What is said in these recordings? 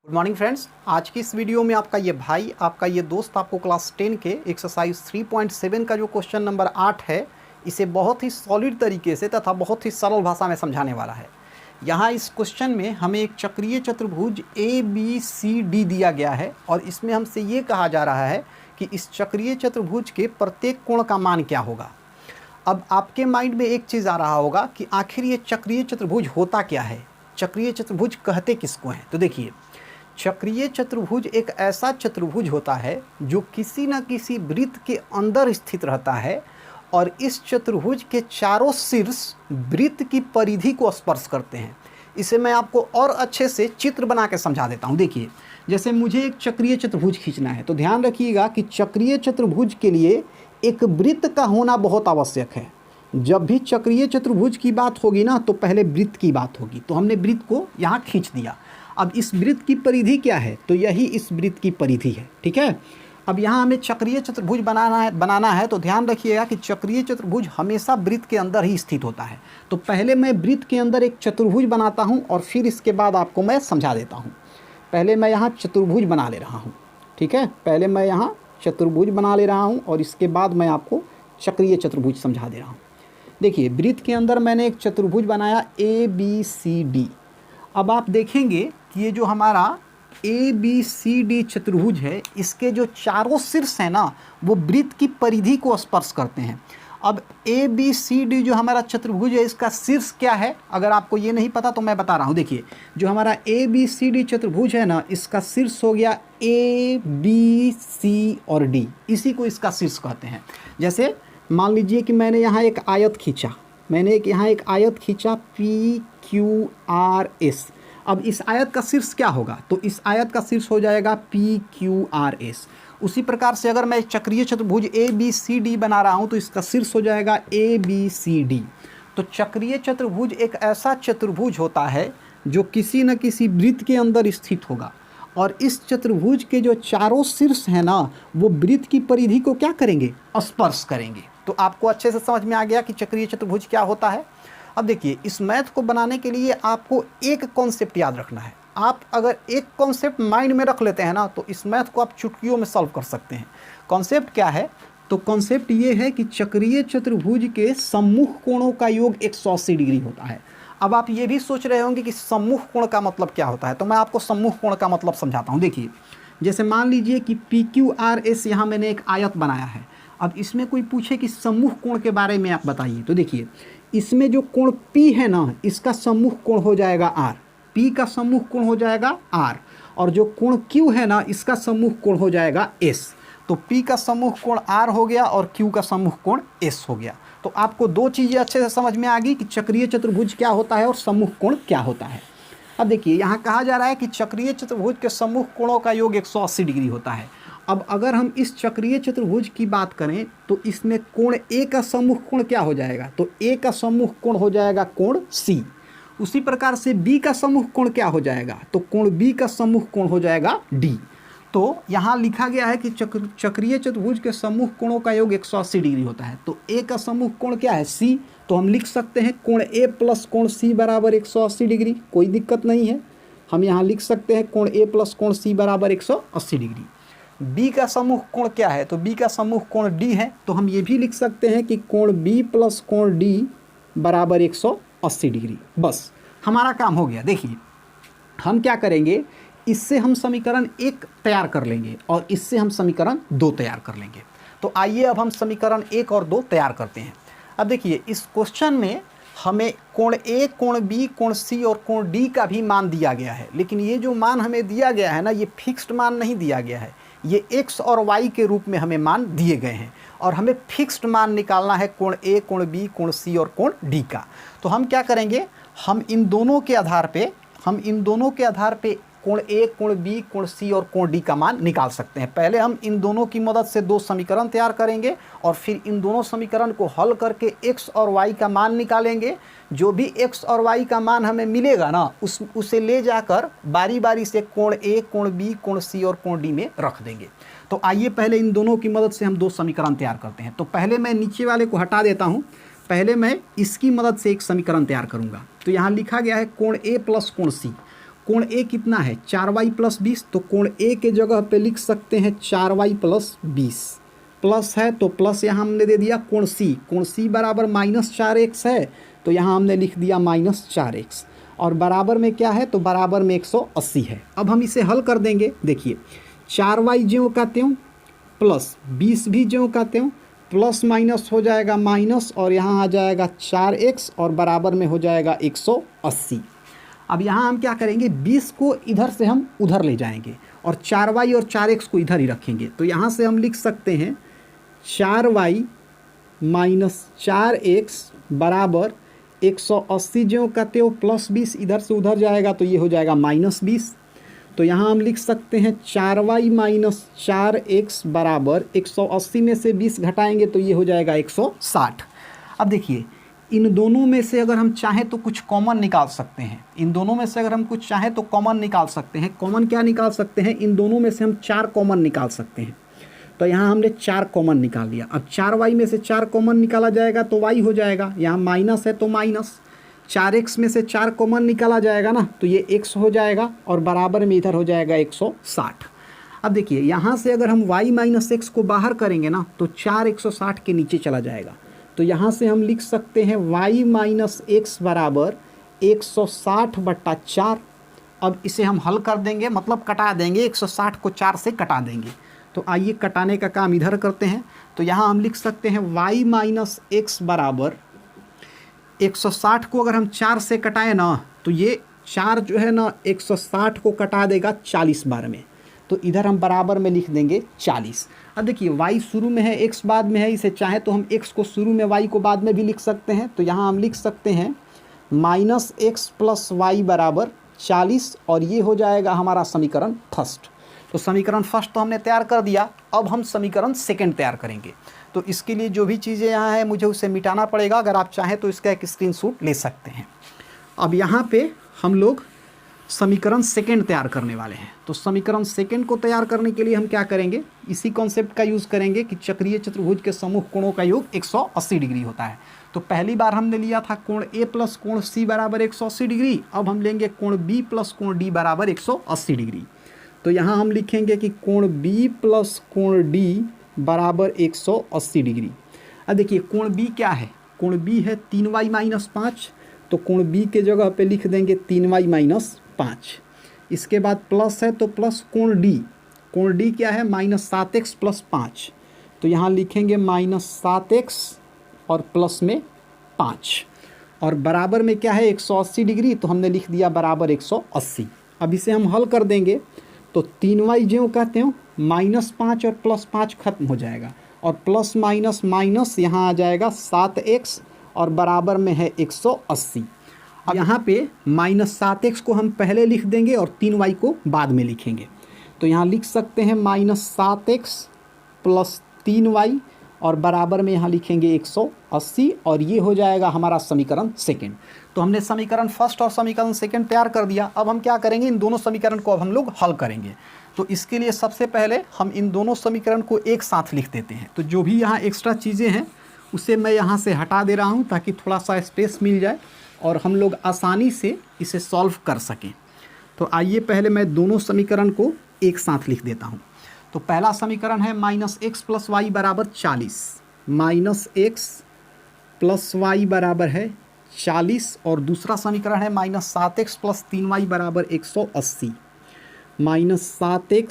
Good morning friends. आज की इस वीडियो में आपका ये भाई, आपका ये दोस्त आपको क्लास 10 के एक्सरसाइज 3.7 का जो क्वेश्चन नंबर 8 है, इसे बहुत ही सॉलिड तरीके से तथा बहुत ही सरल भाषा में समझाने वाला है। यहाँ इस क्वेश्चन में हमें एक चक्रीय चतुर्भुज ABCD दिया गया है और इसमें हमसे ये कहा जा रहा है कि इस चक्रीय चतुर्भुज के प्रत्येक कोण का मान क्या होगा। अब आपके माइंड में एक चीज़ आ रहा होगा कि आखिर ये चक्रीय चतुर्भुज होता क्या है, चक्रीय चतुर्भुज कहते किसको हैं। तो देखिए, चक्रीय चतुर्भुज एक ऐसा चतुर्भुज होता है जो किसी न किसी वृत्त के अंदर स्थित रहता है और इस चतुर्भुज के चारों शीर्ष वृत्त की परिधि को स्पर्श करते हैं। इसे मैं आपको और अच्छे से चित्र बना के समझा देता हूँ। देखिए, जैसे मुझे एक चक्रीय चतुर्भुज खींचना है तो ध्यान रखिएगा कि चक्रीय चतुर्भुज के लिए एक वृत्त का होना बहुत आवश्यक है। जब भी चक्रीय चतुर्भुज की बात होगी ना, तो पहले वृत्त की बात होगी। तो हमने वृत्त को यहाँ खींच दिया। अब इस वृत्त की परिधि क्या है, तो यही इस वृत्त की परिधि है। ठीक है। अब यहाँ हमें चक्रीय चतुर्भुज बनाना है तो ध्यान रखिएगा कि चक्रीय चतुर्भुज हमेशा वृत्त के अंदर ही स्थित होता है। तो पहले मैं वृत्त के अंदर एक चतुर्भुज बनाता हूँ और फिर इसके बाद आपको मैं समझा देता हूँ। पहले मैं यहाँ चतुर्भुज बना ले रहा हूँ। ठीक है, पहले मैं यहाँ चतुर्भुज बना ले रहा हूँ और इसके बाद मैं आपको चक्रीय चतुर्भुज समझा दे रहा हूँ। देखिए, वृत्त के अंदर मैंने एक चतुर्भुज बनाया ABCD। अब आप देखेंगे कि ये जो हमारा ABCD चतुर्भुज है, इसके जो चारों शीर्ष हैं ना, वो वृत्त की परिधि को स्पर्श करते हैं। अब ABCD जो हमारा चतुर्भुज है, इसका शीर्ष क्या है, अगर आपको ये नहीं पता तो मैं बता रहा हूँ। देखिए, जो हमारा ABCD चतुर्भुज है ना, इसका शीर्ष हो गया A, B, C और D। इसी को इसका शीर्ष कहते हैं। जैसे मान लीजिए कि मैंने यहाँ एक आयत खींचा, यहाँ एक आयत खींचा PQRS। अब इस आयत का शीर्ष क्या होगा, तो इस आयत का शीर्ष हो जाएगा PQRS। उसी प्रकार से अगर मैं चक्रीय चतुर्भुज ABCD बना रहा हूँ तो इसका शीर्ष हो जाएगा ABCD। तो चक्रीय चतुर्भुज एक ऐसा चतुर्भुज होता है जो किसी न किसी वृत्त के अंदर स्थित होगा और इस चतुर्भुज के जो चारों शीर्ष हैं ना, वो वृत्त की परिधि को क्या करेंगे, स्पर्श करेंगे। तो आपको अच्छे से समझ में आ गया कि चक्रीय चतुर्भुज क्या होता है। अब देखिए, इस मैथ को बनाने के लिए आपको एक कॉन्सेप्ट याद रखना है। आप अगर एक कॉन्सेप्ट माइंड में रख लेते हैं ना, तो इस मैथ को आप चुटकियों में सॉल्व कर सकते हैं। कॉन्सेप्ट क्या है, तो कॉन्सेप्ट ये है कि चक्रीय चतुर्भुज के सम्मुख कोणों का योग 180 डिग्री होता है। अब आप ये भी सोच रहे होंगे कि सम्मुख कोण का मतलब क्या होता है, तो मैं आपको सम्मुख कोण का मतलब समझाता हूँ। देखिए, जैसे मान लीजिए कि PQRS यहाँ मैंने एक आयत बनाया है। अब इसमें कोई पूछे कि सम्मुख कोण के बारे में आप बताइए, तो देखिए, इसमें जो कोण P है ना, इसका सम्मुख कोण हो जाएगा R। P का सम्मुख कोण हो जाएगा R और जो कोण Q है ना, इसका सम्मुख कोण हो जाएगा S। तो P का सम्मुख कोण R हो गया और Q का सम्मुख कोण S हो गया। तो आपको दो चीज़ें अच्छे से समझ में आ गई कि चक्रीय चतुर्भुज क्या होता है और सम्मुख कोण क्या होता है। अब देखिए, यहाँ कहा जा रहा है कि चक्रीय चतुर्भुज के सम्मुख कोणों का योग 180 डिग्री होता है। अब अगर हम इस चक्रीय चतुर्भुज की बात करें तो इसमें कोण A का सम्मुख कोण क्या हो जाएगा, तो A का सम्मुख कोण हो जाएगा कोण C। उसी प्रकार से B का सम्मुख कोण क्या हो जाएगा, तो कोण B का सम्मुख कोण हो जाएगा D। तो यहाँ लिखा गया है कि चक्रीय चतुर्भुज के सम्मुख कोणों का योग 180 डिग्री होता है। तो A का सम्मुख कोण क्या है, C। तो हम लिख सकते हैं कोण A प्लस कोण C बराबर 180 डिग्री। कोई दिक्कत नहीं है, हम यहाँ लिख सकते हैं कोण A प्लस कोण C बराबर 180 डिग्री। B का सम्मुख कोण क्या है, तो B का सम्मुख कोण D है। तो हम ये भी लिख सकते हैं कि कोण B प्लस कोण D बराबर 180 डिग्री। बस हमारा काम हो गया। देखिए, हम क्या करेंगे, इससे हम समीकरण 1 तैयार कर लेंगे और इससे हम समीकरण 2 तैयार कर लेंगे। तो आइए अब हम समीकरण 1 और 2 तैयार करते हैं। अब देखिए, इस क्वेश्चन में हमें कोण A, कोण B, कोण C और कोण D का भी मान दिया गया है। लेकिन ये जो मान हमें दिया गया है ना, ये फिक्स्ड मान नहीं दिया गया है, ये x और y के रूप में हमें मान दिए गए हैं और हमें फिक्स्ड मान निकालना है कोण A, कोण B, कोण C और कोण D का। तो हम क्या करेंगे, हम इन दोनों के आधार पे कोण A, कोण B, कोण C और कोण D का मान निकाल सकते हैं। पहले हम इन दोनों की मदद से 2 समीकरण तैयार करेंगे और फिर इन दोनों समीकरण को हल करके x और y का मान निकालेंगे। जो भी x और y का मान हमें मिलेगा ना, उसे ले जाकर बारी बारी से कोण A, कोण B, कोण C और कोण D में रख देंगे। तो आइए पहले इन दोनों की मदद से हम 2 समीकरण तैयार करते हैं। तो पहले मैं नीचे वाले को हटा देता हूँ, पहले मैं इसकी मदद से एक समीकरण तैयार करूँगा। तो यहाँ लिखा गया है कोण A प्लस कोण C। कोण ए कितना है 4y + 20, तो कोण ए के जगह पे लिख सकते हैं 4y + 20, प्लस है तो प्लस यहाँ हमने दे दिया। कोण सी बराबर -4x है, तो यहाँ हमने लिख दिया -4x, और बराबर में क्या है, तो बराबर में 180 है। अब हम इसे हल कर देंगे। देखिए 4y ज्यों का त्यों प्लस 20 भी ज्यों का त्यों, प्लस माइनस हो जाएगा माइनस, और यहाँ आ जाएगा 4x और बराबर में हो जाएगा 180। अब यहाँ हम क्या करेंगे, 20 को इधर से हम उधर ले जाएंगे और 4y और 4x को इधर ही रखेंगे। तो यहाँ से हम लिख सकते हैं 4y - 4x बराबर 180 ज्यों का त्यों प्लस 20 इधर से उधर जाएगा तो ये हो जाएगा -20। तो यहाँ हम लिख सकते हैं 4y - 4x बराबर 180 में से 20 घटाएंगे तो ये हो जाएगा 160। अब देखिए इन दोनों में से अगर हम चाहें तो कुछ कॉमन निकाल सकते हैं। इन दोनों में से अगर हम कुछ चाहें तो कॉमन निकाल सकते हैं। कॉमन क्या निकाल सकते हैं, इन दोनों में से हम 4 कॉमन निकाल सकते हैं। तो यहाँ हमने 4 कॉमन निकाल लिया। अब 4y में से 4 कॉमन निकाला जाएगा तो y हो जाएगा, यहाँ माइनस है तो माइनस। 4x में से 4 कॉमन निकाला जाएगा ना, तो ये x हो जाएगा और बराबर में इधर हो जाएगा 160। अब देखिए यहाँ से अगर हम y - x को बाहर करेंगे ना तो 4 160 के नीचे चला जाएगा। तो यहाँ से हम लिख सकते हैं y - x बराबर 160/4। अब इसे हम हल कर देंगे, मतलब कटा देंगे, 160 को 4 से कटा देंगे। तो आइए कटाने का काम इधर करते हैं। तो यहाँ हम लिख सकते हैं y - x बराबर 160 को अगर हम 4 से कटाएं ना तो ये 4 जो है ना 160 को कटा देगा 40 बार में। तो इधर हम बराबर में लिख देंगे 40। अब देखिए y शुरू में है x बाद में है, इसे चाहे तो हम x को शुरू में y को बाद में भी लिख सकते हैं। तो यहाँ हम लिख सकते हैं -x + y बराबर 40, और ये हो जाएगा हमारा समीकरण फर्स्ट। तो समीकरण फर्स्ट तो हमने तैयार कर दिया। अब हम समीकरण सेकंड तैयार करेंगे। तो इसके लिए जो भी चीज़ें यहाँ हैं मुझे उसे मिटाना पड़ेगा। अगर आप चाहें तो इसका एक स्क्रीनशॉट ले सकते हैं। अब यहाँ पे हम लोग समीकरण सेकंड तैयार करने वाले हैं। तो समीकरण सेकंड को तैयार करने के लिए हम क्या करेंगे, इसी कॉन्सेप्ट का यूज़ करेंगे कि चक्रीय चतुर्भुज के समूह कोणों का योग 180 डिग्री होता है। तो पहली बार हमने लिया था कोण A + कोण C बराबर 180 डिग्री। अब हम लेंगे कोण B + कोण D बराबर 180 डिग्री। तो यहाँ हम लिखेंगे कि कोण B + कोण D बराबर 180 डिग्री। अब देखिए कोण B क्या है, कोण B है 3y - 5। तो कोण B के जगह पे लिख देंगे 3y - 5। इसके बाद प्लस है तो प्लस कोण D क्या है -7x + 5। तो यहाँ लिखेंगे -7x और प्लस में 5, और बराबर में क्या है 180 डिग्री। तो हमने लिख दिया बराबर 180। अब इसे हम हल कर देंगे तो 3y ज्यों का त्यों -5 और +5 खत्म हो जाएगा, और प्लस माइनस माइनस यहाँ आ जाएगा 7x और बराबर में है 180। अब यहाँ पे -7x को हम पहले लिख देंगे और 3y को बाद में लिखेंगे। तो यहाँ लिख सकते हैं -7x + 3y और बराबर में यहाँ लिखेंगे 180, और ये हो जाएगा हमारा समीकरण सेकंड। तो हमने समीकरण फर्स्ट और समीकरण सेकंड तैयार कर दिया। अब हम क्या करेंगे, इन दोनों समीकरण को अब हम लोग हल करेंगे। तो इसके लिए सबसे पहले हम इन दोनों समीकरण को एक साथ लिख देते हैं। तो जो भी यहाँ एक्स्ट्रा चीज़ें हैं उसे मैं यहाँ से हटा दे रहा हूँ ताकि थोड़ा सा स्पेस मिल जाए और हम लोग आसानी से इसे सॉल्व कर सकें। तो आइए पहले मैं दोनों समीकरण को एक साथ लिख देता हूँ। तो पहला समीकरण है -x + y बराबर 40। -x + y बराबर है 40, और दूसरा समीकरण है -7x + 3y बराबर 180। -7x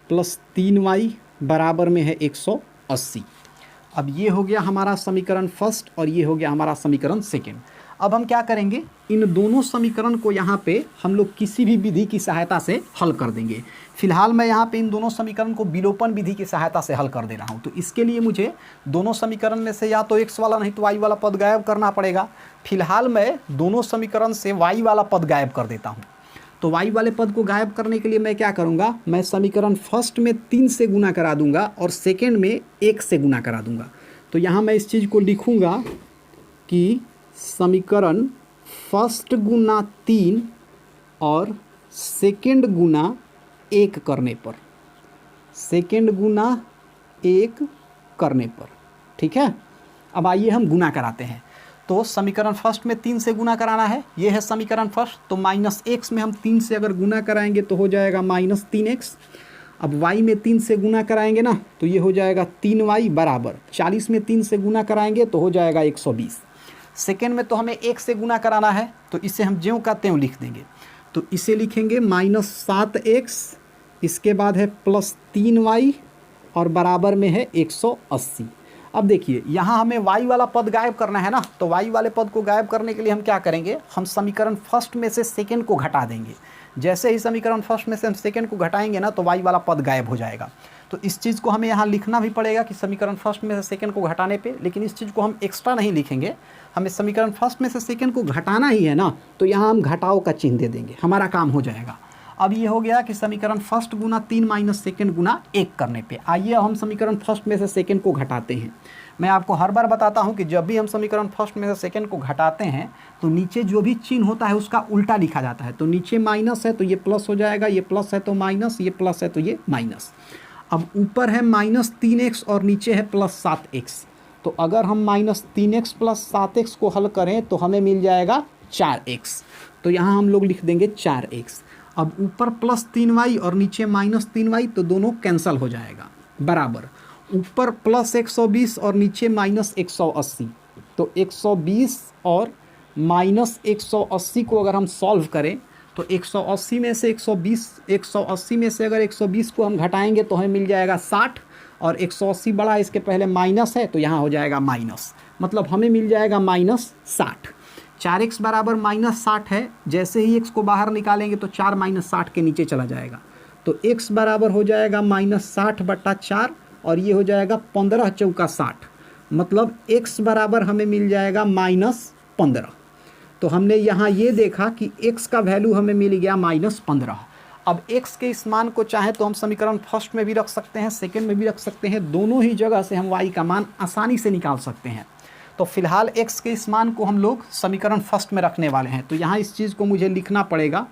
+ 3y बराबर में है 180। अब ये हो गया हमारा समीकरण फर्स्ट और ये हो गया हमारा समीकरण सेकंड। अब हम क्या करेंगे, इन दोनों समीकरण को यहाँ पे हम लोग किसी भी विधि की सहायता से हल कर देंगे। फिलहाल मैं यहाँ पे इन दोनों समीकरण को विलोपन विधि की सहायता से हल कर दे रहा हूँ। तो इसके लिए मुझे दोनों समीकरण में से या तो x वाला नहीं तो y वाला पद गायब करना पड़ेगा। फिलहाल मैं दोनों समीकरण से y वाला पद गायब कर देता हूँ। तो y वाले पद को गायब करने के लिए मैं क्या करूँगा, मैं समीकरण फर्स्ट में 3 से गुना करा दूंगा और सेकेंड में 1 से गुना करा दूंगा। तो यहाँ मैं इस चीज़ को लिखूँगा कि समीकरण फर्स्ट गुना 3 और सेकेंड गुना 1 करने पर, सेकेंड गुना 1 करने पर, ठीक है। अब आइए हम गुना कराते हैं। तो समीकरण फर्स्ट में 3 से गुना कराना है, ये है समीकरण फर्स्ट। तो -x में हम 3 से अगर गुना कराएंगे तो हो जाएगा -3x। अब y में 3 से गुना कराएंगे ना तो ये हो जाएगा 3y बराबर 40 में 3 से गुना कराएंगे तो हो जाएगा 120। सेकेंड में तो हमें 1 से गुना कराना है, तो इसे हम ज्यों का त्यों लिख देंगे। तो इसे लिखेंगे -7x, इसके बाद है +3y और बराबर में है 180। अब देखिए यहाँ हमें y वाला पद गायब करना है ना, तो y वाले पद को गायब करने के लिए हम क्या करेंगे, हम समीकरण फर्स्ट में से सेकंड को घटा देंगे। जैसे ही समीकरण फर्स्ट में से हम सेकंड को घटाएंगे ना तो y वाला पद गायब हो जाएगा। तो इस चीज़ को हमें यहाँ लिखना भी पड़ेगा कि समीकरण फर्स्ट में से सेकंड को घटाने पे, लेकिन इस चीज़ को हम एक्स्ट्रा नहीं लिखेंगे, हमें समीकरण फर्स्ट में से सेकंड को घटाना ही है ना, तो यहाँ हम घटाओ का चिन्ह दे देंगे, हमारा काम हो जाएगा। अब ये हो गया कि समीकरण फर्स्ट गुना 3 माइनस सेकंड गुना 1 करने पे। आइए हम समीकरण फर्स्ट में से सेकंड को घटाते हैं। मैं आपको हर बार बताता हूं कि जब भी हम समीकरण फर्स्ट में से सेकंड को घटाते हैं तो नीचे जो भी चिन्ह होता है उसका उल्टा लिखा जाता है। तो नीचे माइनस है तो ये प्लस हो जाएगा, ये प्लस है तो माइनस, ये प्लस है तो ये माइनस। अब ऊपर है -3x और नीचे है +7x। तो अगर हम -3x + 7x को हल करें तो हमें मिल जाएगा 4x। तो यहाँ हम लोग लिख देंगे 4x। अब ऊपर +3y और नीचे -3y, तो दोनों कैंसिल हो जाएगा, बराबर ऊपर +120 और नीचे -180। तो 120 और -180 को अगर हम सॉल्व करें तो 180 में से 180 में से अगर 120 को हम घटाएंगे तो हमें मिल जाएगा 60, और 180 बड़ा इसके पहले माइनस है तो यहाँ हो जाएगा माइनस, मतलब हमें मिल जाएगा -60। 4x बराबर -60 है, जैसे ही x को बाहर निकालेंगे तो 4 -60 के नीचे चला जाएगा। तो x बराबर हो जाएगा -60/4 और ये हो जाएगा 15 चौका 60, मतलब x बराबर हमें मिल जाएगा -15। तो हमने यहाँ ये देखा कि x का वैल्यू हमें मिल गया -15। अब x के इस मान को चाहे तो हम समीकरण फर्स्ट में भी रख सकते हैं, सेकंड में भी रख सकते हैं, दोनों ही जगह से हम y का मान आसानी से निकाल सकते हैं। तो फिलहाल x के इस मान को हम लोग समीकरण फर्स्ट में रखने वाले हैं। तो यहाँ इस चीज़ को मुझे लिखना पड़ेगा।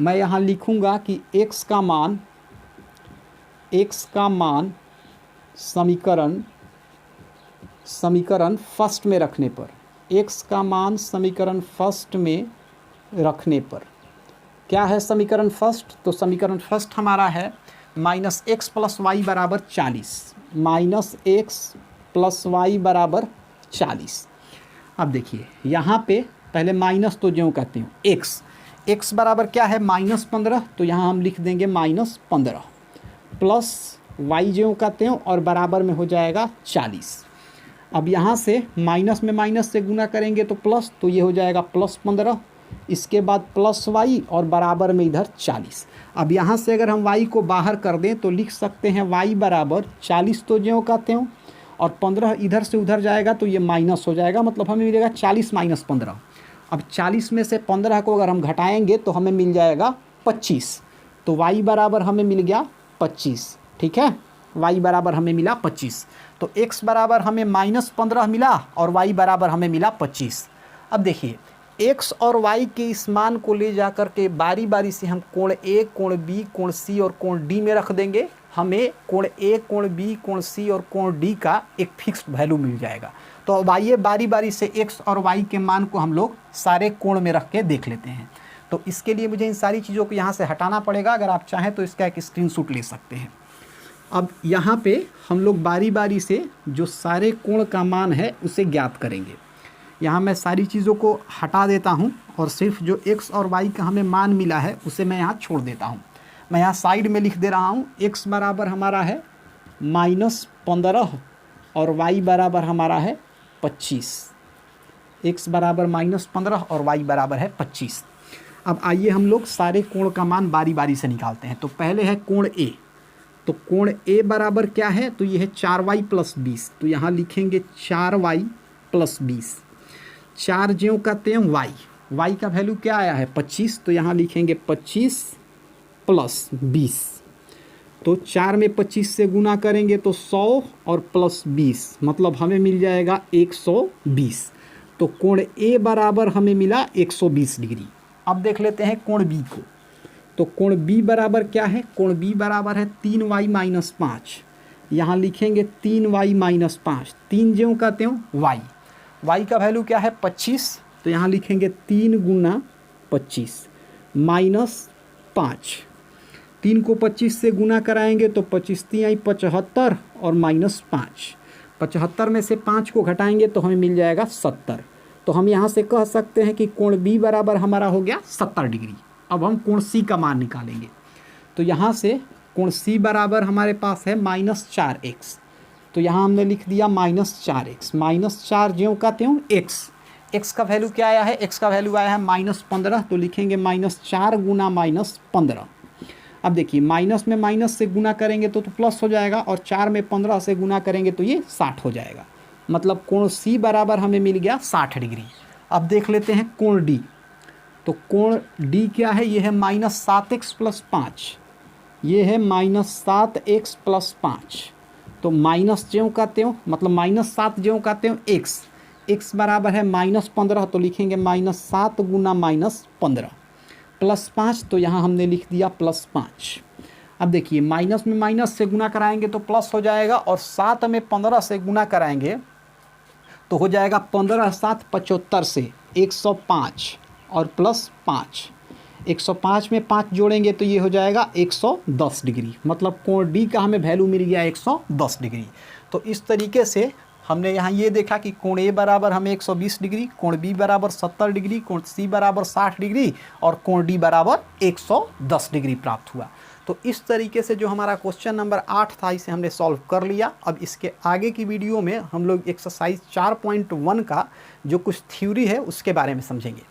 मैं यहाँ लिखूँगा कि x का मान समीकरण फर्स्ट में रखने पर, x का मान समीकरण फर्स्ट में रखने पर क्या है समीकरण फर्स्ट, तो समीकरण फर्स्ट हमारा है -x + y बराबर 40, -x + y बराबर 40। अब देखिए यहाँ पे पहले माइनस तो ज्यों कहते हैं x बराबर क्या है -15, तो यहाँ हम लिख देंगे -15 प्लस y ज्यों कहते हैं और बराबर में हो जाएगा 40। अब यहाँ से माइनस में माइनस से गुना करेंगे तो प्लस, तो ये हो जाएगा +15, इसके बाद +y और बराबर में इधर 40। अब यहाँ से अगर हम y को बाहर कर दें तो लिख सकते हैं y बराबर 40 तो ज्यों कहते हैं और 15 इधर से उधर जाएगा तो ये माइनस हो जाएगा, मतलब हमें मिलेगा 40 - 15। अब 40 में से 15 को अगर हम घटाएंगे तो हमें मिल जाएगा 25। तो y बराबर हमें मिल गया 25, ठीक है, y बराबर हमें मिला 25। तो x बराबर हमें -15 मिला और y बराबर हमें मिला 25। अब देखिए x और y के इस मान को ले जा कर के बारी बारी से हम कोण A, कोण B, कोण C और कोण D में रख देंगे। हमें कोण A, कोण B, कोण C और कोण D का एक फिक्स्ड वैल्यू मिल जाएगा। तो अब आइए बारी बारी से x और y के मान को हम लोग सारे कोण में रख के देख लेते हैं। तो इसके लिए मुझे इन सारी चीज़ों को यहाँ से हटाना पड़ेगा। अगर आप चाहें तो इसका एक स्क्रीनशॉट ले सकते हैं। अब यहाँ पे हम लोग बारी बारी से जो सारे कोण का मान है उसे ज्ञात करेंगे। यहाँ मैं सारी चीज़ों को हटा देता हूँ और सिर्फ जो x और y का हमें मान मिला है उसे मैं यहाँ छोड़ देता हूँ। मैं यहाँ साइड में लिख दे रहा हूँ, x बराबर हमारा है -15 और y बराबर हमारा है 25। x बराबर -15 और y बराबर है 25। अब आइए हम लोग सारे कोण का मान बारी बारी से निकालते हैं। तो पहले है कोण A। तो कोण A बराबर क्या है, तो ये है 4y + 20। तो यहाँ लिखेंगे 4y + 20। 4 ज्यों कहते हैं y का वैल्यू क्या आया है 25, तो यहाँ लिखेंगे 25 + 20। तो 4 में 25 से गुना करेंगे तो 100 और +20, मतलब हमें मिल जाएगा 120। तो कोण A बराबर हमें मिला 120 डिग्री। अब देख लेते हैं कोण B को। तो कोण B बराबर क्या है, कोण B बराबर है 3y - 5। यहाँ लिखेंगे 3y - 5। 3 ज्यों कहते हो y, y का वैल्यू क्या है 25, तो यहाँ लिखेंगे 3 गुना 25 माइनस 5। 3 को 25 से गुना कराएंगे तो 25 3 आई 75 और माइनस 5। 75 में से 5 को घटाएंगे तो हमें मिल जाएगा 70। तो हम यहाँ से कह सकते हैं कि कोण B बराबर हमारा हो गया 70 डिग्री। अब हम कोण C का मान निकालेंगे। तो यहाँ से कोण C बराबर हमारे पास है -4x। तो यहाँ हमने लिख दिया -4x, -4 ज्यों का त्यों x। x का वैल्यू क्या आया है, x का वैल्यू आया है -15, तो लिखेंगे -4 गुना -15। अब देखिए माइनस में माइनस से गुना करेंगे तो प्लस हो जाएगा, और 4 में 15 से गुना करेंगे तो ये 60 हो जाएगा। मतलब कोण C बराबर हमें मिल गया 60 डिग्री। अब देख लेते हैं कोण D। तो कोण D क्या है, ये है -7x + 5, ये है -7x + 5। तो माइनस ज्यों का त्यों, मतलब -7 ज्यों का त्यों x बराबर है -15, तो लिखेंगे -7 गुना -15 + 5, तो यहाँ हमने लिख दिया +5। अब देखिए माइनस में माइनस से गुना कराएंगे तो प्लस हो जाएगा, और 7 में 15 से गुना कराएंगे तो हो जाएगा 15 7 75 से 105 और +5। 105 में 5 जोड़ेंगे तो ये हो जाएगा 110 डिग्री। मतलब कोण D का हमें वैल्यू मिल गया 110 डिग्री। तो इस तरीके से हमने यहाँ ये देखा कि कोण A बराबर हमें 120 डिग्री, कोण B बराबर 70 डिग्री, कोण C बराबर 60 डिग्री और कोण D बराबर 110 डिग्री प्राप्त हुआ। तो इस तरीके से जो हमारा क्वेश्चन नंबर 8 था इसे हमने सॉल्व कर लिया। अब इसके आगे की वीडियो में हम लोग एक्सरसाइज 4.1 का जो कुछ थ्योरी है उसके बारे में समझेंगे।